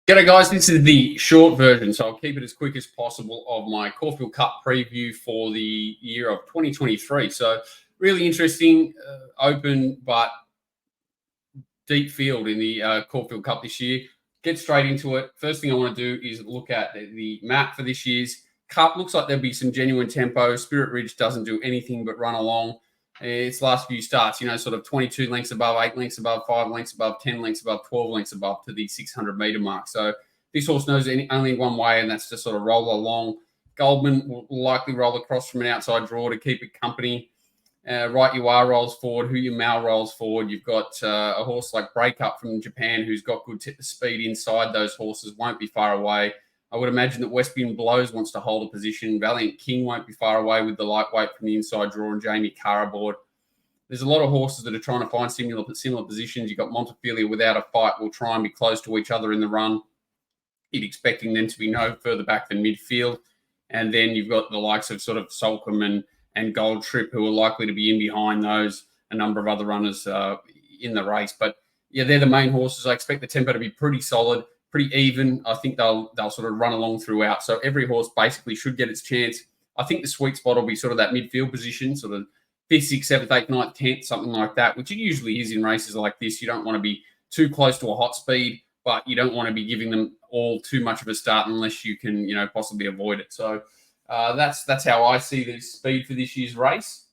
G'day guys, this is the short version, so I'll keep it as quick as possible of my Caulfield Cup preview for the year of 2023. So really interesting, open but deep field in the Caulfield Cup this year. Get straight into it. First thing I want to do is look at the map for this year's Cup. Looks like there'll be some genuine tempo. Spirit Ridge doesn't do anything but run along. Its last few starts, sort of 22 lengths above, 8 lengths above, 5 lengths above, 10 lengths above, 12 lengths above to the 600-metre mark. So this horse knows only one way, and that's to sort of roll along. Goldman will likely roll across from an outside draw to keep it company. Right You Are rolls forward. Who You Mal rolls forward. You've got a horse like Breakup from Japan who's got good speed inside those horses, won't be far away. I would imagine that Westwind Blows wants to hold a position. Valiant King won't be far away with the lightweight from the inside draw and Jamie Carr aboard. There's a lot of horses that are trying to find similar positions. You've got Montefilia Without a Fight will try and be close to each other in the run. You're expecting them to be no further back than midfield. And then you've got the likes of sort of Solcombe and Gold Trip who are likely to be in behind those, a number of other runners in the race. But, yeah, they're the main horses. I expect the tempo to be pretty solid, pretty even. I think they'll sort of run along throughout. So every horse basically should get its chance. I think the sweet spot will be sort of that midfield position, sort of 5th, 6th, 7th, 8th, 9th, 10th, something like that, which it usually is in races like this. You don't want to be too close to a hot speed, but you don't want to be giving them all too much of a start unless you can, possibly avoid it. So that's how I see the speed for this year's race.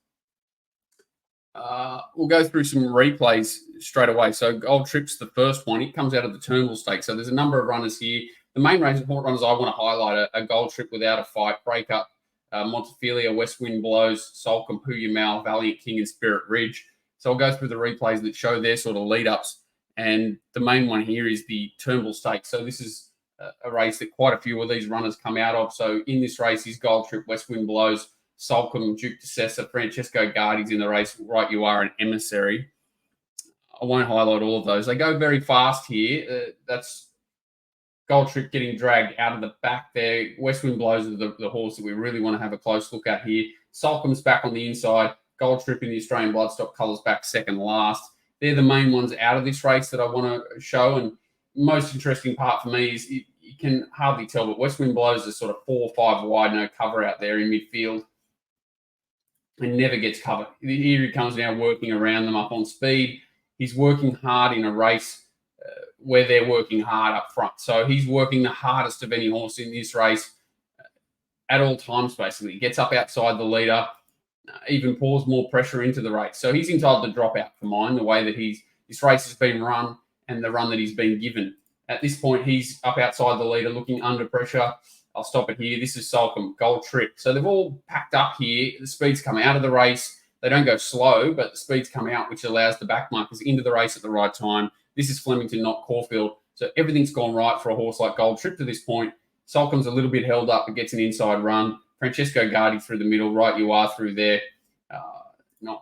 We'll go through some replays straight away. So Gold Trip's the first one. It comes out of the Turnbull Stakes. So there's a number of runners here. The main runners I want to highlight are Gold Trip Without a Fight, Breakup, Montefilia, Westwind Blows, Solcombe, Who You Mal, Valiant King, and Spirit Ridge. So I'll go through the replays that show their sort of lead-ups. And the main one here is the Turnbull Stakes. So this is a race that quite a few of these runners come out of. So in this race is Gold Trip, Westwind Blows, Solcombe, Duke de Sessa, Francesco Guardi's in the race, Right You Are, and Emissary. I won't highlight all of those. They go very fast here. That's Gold Trip getting dragged out of the back there. Westwind Blows is the horse that we really want to have a close look at here. Solcombe's back on the inside. Gold Trip in the Australian Bloodstock colours back second last. They're the main ones out of this race that I want to show. And most interesting part for me is you can hardly tell, but Westwind Blows is sort of 4 or 5 wide, no cover out there in midfield and never gets covered. Here he comes now working around them up on speed. He's working hard in a race where they're working hard up front. So he's working the hardest of any horse in this race at all times, basically. He gets up outside the leader, even pours more pressure into the race. So he's entitled to drop out for mine, the way that this race has been run and the run that he's been given. At this point, he's up outside the leader, looking under pressure. I'll stop it here. This is Solcombe, Gold Trip. So they've all packed up here. The speeds come out of the race. They don't go slow, but the speeds come out, which allows the back markers into the race at the right time. This is Flemington, not Caulfield. So everything's gone right for a horse like Gold Trip to this point. Solcombe's a little bit held up, but gets an inside run. Francesco Guardi through the middle. Right You Are through there.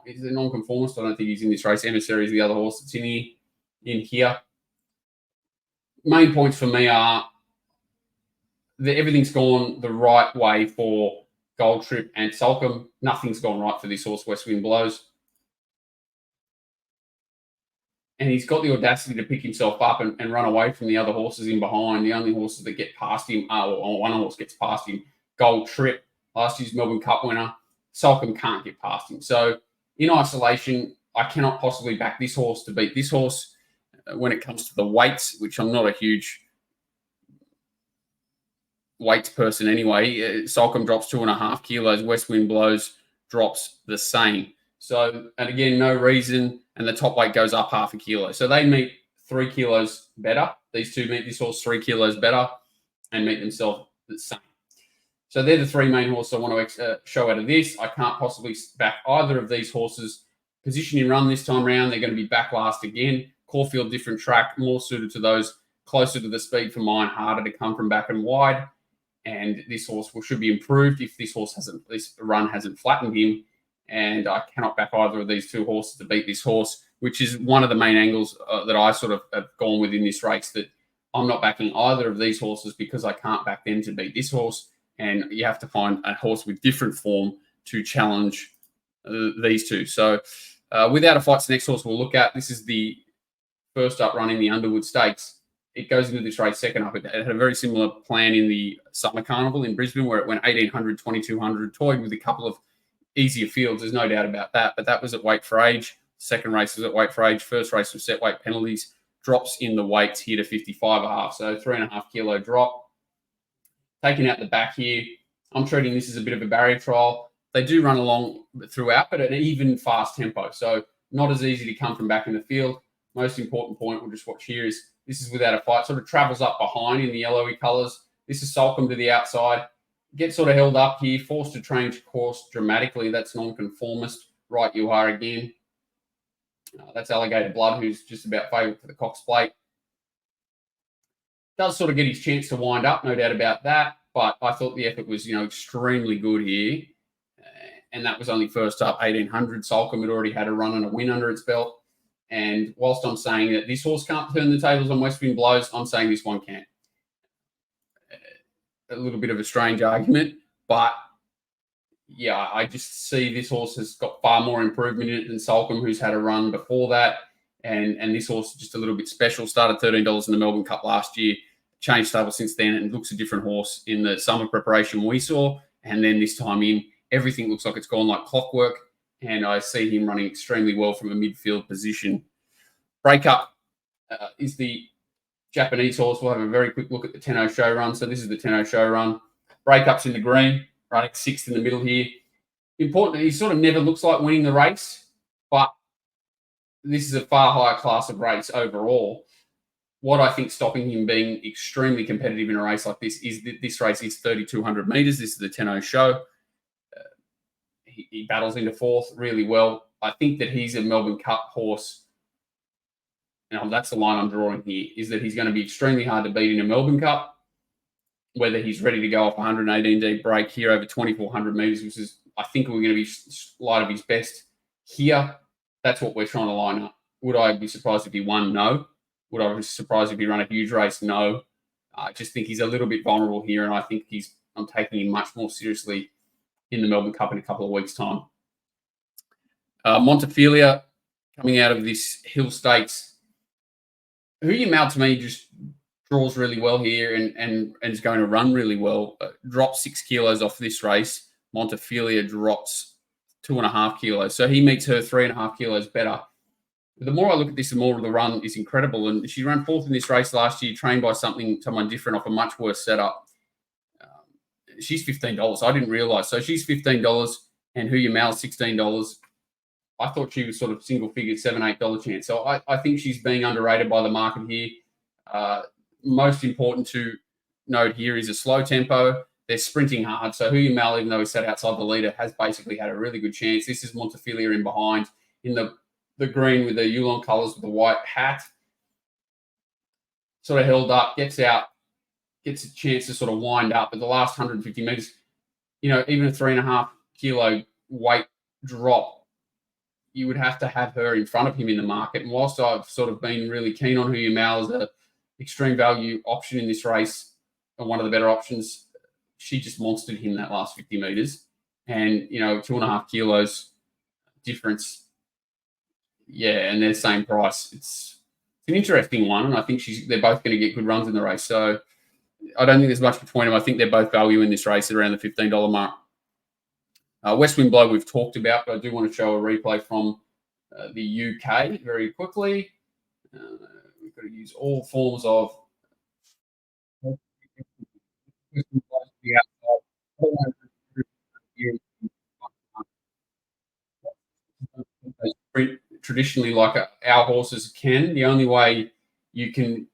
He's a non-conformist. I don't think he's in this race. Emissary is the other horse that's in here. Main points for me are that everything's gone the right way for Gold Trip and Solcombe. Nothing's gone right for this horse, Westwind Blows. And he's got the audacity to pick himself up and run away from the other horses in behind. The only horses that get past him one horse gets past him, Gold Trip, last year's Melbourne Cup winner. Solcombe can't get past him. So in isolation, I cannot possibly back this horse to beat this horse when it comes to the weights, which I'm not a huge weights person anyway. Solcombe drops 2.5 kilos. Westwind Blows drops the same. So, and again, no reason. And the top weight goes up 0.5 kilo. So they meet 3 kilos better. These two meet this horse 3 kilos better and meet themselves the same. So they're the 3 main horses I want to show out of this. I can't possibly back either of these horses. Positioning run this time around, they're going to be back last again. Caulfield, different track, more suited to those closer to the speed for mine, harder to come from back and wide. And this horse should be improved if this run hasn't flattened him. And I cannot back either of these 2 horses to beat this horse, which is one of the main angles that I sort of have gone with in this race, that I'm not backing either of these horses because I can't back them to beat this horse. And you have to find a horse with different form to challenge these 2. So Without a Fight's the next horse we'll look at. This is the first up run in the Underwood Stakes. it goes into this race second up. It had a very similar plan in the Summer Carnival in Brisbane, where it went 1,800, 2,200, toyed with a couple of easier fields. There's no doubt about that. But that was at weight for age. Second race was at weight for age. First race was set weight penalties. Drops in the weights here to 55.5. So 3.5 kilo drop. Taking out the back here. I'm treating this as a bit of a barrier trial. They do run along throughout, but at an even fast tempo. So not as easy to come from back in the field. Most important point we'll just watch here is this is without a fight. Sort of travels up behind in the yellowy colours. This is Salcombe to the outside. Gets sort of held up here, forced to change course dramatically. That's nonconformist. Right you are again. That's Alligator Blood, who's just about favourite for the Cox Plate. Does sort of get his chance to wind up, no doubt about that. But I thought the effort was, extremely good here. And that was only first up, 1,800. Salcombe had already had a run and a win under its belt. And whilst I'm saying that this horse can't turn the tables on West Wind Blows, I'm saying this one can. A little bit of a strange argument, but yeah, I just see this horse has got far more improvement in it than Salcombe, who's had a run before that. And this horse is just a little bit special. Started $13 in the Melbourne Cup last year, changed stable since then, and looks a different horse in the summer preparation we saw. And then this time in, everything looks like it's gone like clockwork. And I see him running extremely well from a midfield position. Breakup is the Japanese horse. We'll have a very quick look at the Tenno show run. So this is the Tenno show run. Breakup's in the green, running sixth in the middle here. Important, he sort of never looks like winning the race, but this is a far higher class of race overall. What I think stopping him being extremely competitive in a race like this is that this race is 3,200 metres. This is the Tenno show. He battles into fourth really well. I think that he's a Melbourne Cup horse. Now, that's the line I'm drawing here, is that he's going to be extremely hard to beat in a Melbourne Cup. Whether he's ready to go off 118 deep break here over 2,400 metres, which is, I think, we're going to be light of his best here. That's what we're trying to line up. Would I be surprised if he won? No. Would I be surprised if he ran a huge race? No. I just think he's a little bit vulnerable here, and I think I'm taking him much more seriously in the Melbourne Cup in a couple of weeks' time. Montefilia coming out of this Hill Stakes. Who you mount to me just draws really well here and is going to run really well. Drops 6 kilos off this race. Montefilia drops 2.5 kilos. So he meets her 3.5 kilos better. But the more I look at this, the more the run is incredible. And she ran fourth in this race last year, trained by someone different off a much worse setup. She's $15. I didn't realise. So she's $15 and Who You Mal $16. I thought she was sort of single figure, $7, $8 chance. So I think she's being underrated by the market here. Most important to note here is a slow tempo. They're sprinting hard. So Who You Mal, even though he sat outside the leader, has basically had a really good chance. This is Montefilia in behind in the green with the Yulon colours with the white hat. Sort of held up, gets out, gets a chance to sort of wind up. But the last 150 metres, even a 3.5 kilo weight drop, you would have to have her in front of him in the market. And whilst I've sort of been really keen on Who You Mal as an extreme value option in this race, and one of the better options, she just monstered him that last 50 metres. And, 2.5 kilos difference. Yeah, and they're the same price. It's an interesting one, and I think they're both going to get good runs in the race. So I don't think there's much between them. I think they're both value in this race at around the $15 mark. West Wind Blow we've talked about, but I do want to show a replay from the UK very quickly. We've got to use all forms of traditionally like our horses can. The only way you can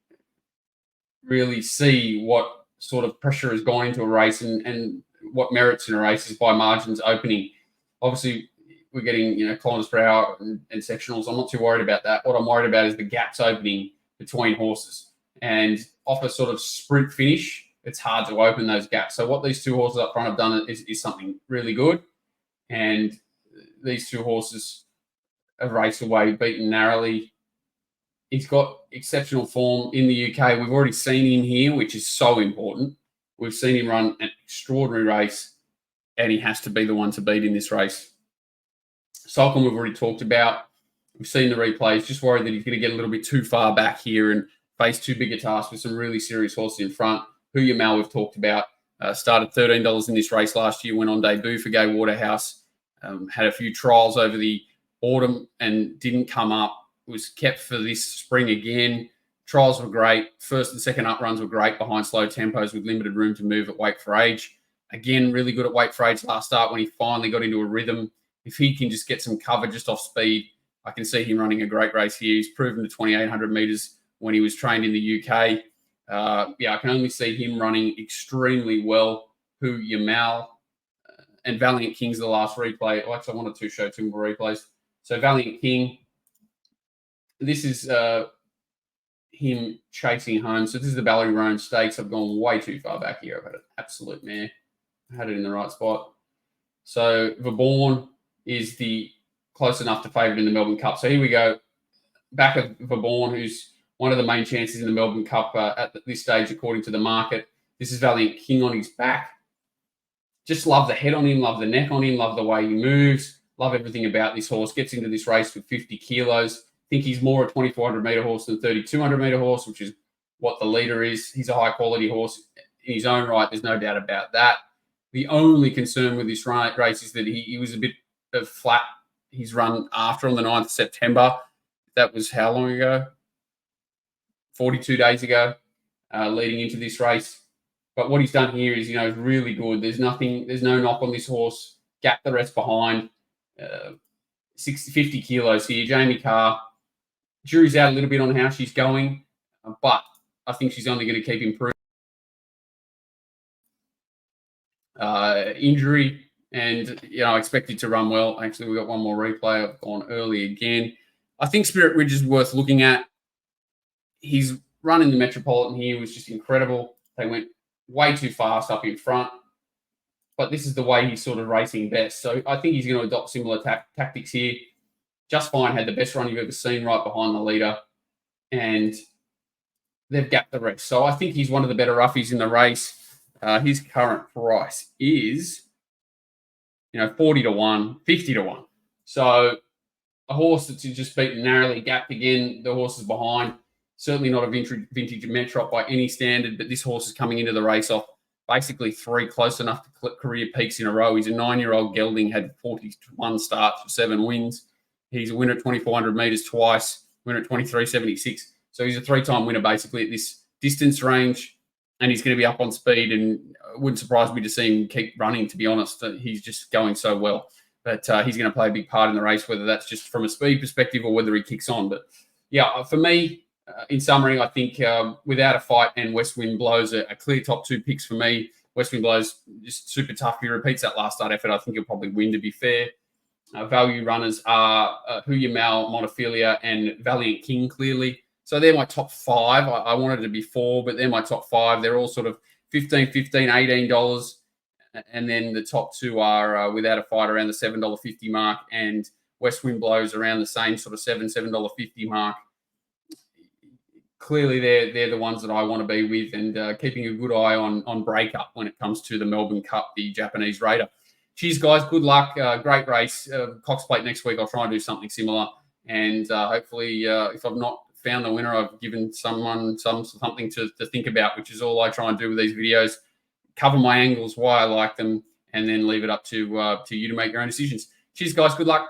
really see what sort of pressure has gone into a race and what merits in a race is by margins opening. Obviously, we're getting kilometres per hour and sectionals. I'm not too worried about that. What I'm worried about is the gaps opening between horses. And off a sort of sprint finish, it's hard to open those gaps. So what these two horses up front have done is something really good. And these two horses have raced away, beaten narrowly. He's got exceptional form in the UK. We've already seen him here, which is so important. We've seen him run an extraordinary race, and he has to be the one to beat in this race. Salcombe we've already talked about. We've seen the replays. Just worried that he's going to get a little bit too far back here and faced too big a task with some really serious horses in front. Who You Mal we've talked about. Started $13 in this race last year, went on debut for Gay Waterhouse, had a few trials over the autumn and didn't come up. Was kept for this spring again. Trials were great. First and second up runs were great behind slow tempos with limited room to move at weight for age. Again, really good at weight for age last start when he finally got into a rhythm. If he can just get some cover just off speed, I can see him running a great race here. He's proven the 2,800 metres when he was trained in the UK. I can only see him running extremely well. Who You Mal and Valiant King's the last replay. Actually, I wanted to show two more replays. So Valiant King, this is him chasing home. So this is the Underwood Stakes. I've gone way too far back here. I've had an absolute mare. I had it in the right spot. So Verborn is the close enough to favourite in the Melbourne Cup. So here we go. Back of Verborn, who's one of the main chances in the Melbourne Cup at this stage, according to the market. This is Valiant King on his back. Just love the head on him, love the neck on him, love the way he moves, love everything about this horse. Gets into this race with 50 kilos. Think he's more a 2,400 metre horse than 3,200 metre horse, which is what the leader is. He's a high quality horse in his own right. There's no doubt about that. The only concern with this race is that he was a bit of flat. He's run after on the 9th of September. That was how long ago? 42 days ago, leading into this race. But what he's done here is, really good. There's no knock on this horse. Gap the rest behind. 50 kilos here. Jamie Carr. Jury's out a little bit on how she's going, but I think she's only going to keep improving. Injury, and I expect it to run well. Actually, we got one more replay. I've gone early again. I think Spirit Ridge is worth looking at. His run in the Metropolitan here was just incredible. They went way too fast up in front, but this is the way he's sort of racing best. So I think he's going to adopt similar tactics here. Just Fine had the best run you've ever seen right behind the leader, and they've gapped the rest. So I think he's one of the better roughies in the race. His current price is, 40 to 1, 50 to 1. So a horse that's just beaten narrowly, gapped again. The horse is behind. Certainly not a vintage Metrop by any standard, but this horse is coming into the race off basically 3 close enough to clip career peaks in a row. He's a 9-year-old gelding, had 41 starts for 7 wins. He's a winner at 2,400 metres twice, winner at 23.76. So he's a 3-time winner basically at this distance range, and he's going to be up on speed, and it wouldn't surprise me to see him keep running, to be honest. He's just going so well. But he's going to play a big part in the race, whether that's just from a speed perspective or whether he kicks on. But, for me, in summary, I think Without a Fight and West Wind Blows are clear top 2 picks for me. West Wind Blows just super tough. If he repeats that last start effort, I think he'll probably win, to be fair. Value runners are Who You Mal, Montefilia, and Valiant King, clearly. So they're my top 5. I wanted it to be 4, but they're my top 5. They're all sort of $15, $18. And then the top 2 are Without a Fight around the $7.50 mark, and West Wind Blows around the same sort of $7.50 mark. Clearly, they're the ones that I want to be with, and keeping a good eye on breakup when it comes to the Melbourne Cup, the Japanese Raider. Cheers, guys. Good luck. Great race. Cox Plate next week. I'll try and do something similar. And hopefully, if I've not found the winner, I've given someone something to think about, which is all I try and do with these videos. Cover my angles, why I like them, and then leave it up to you to make your own decisions. Cheers, guys. Good luck.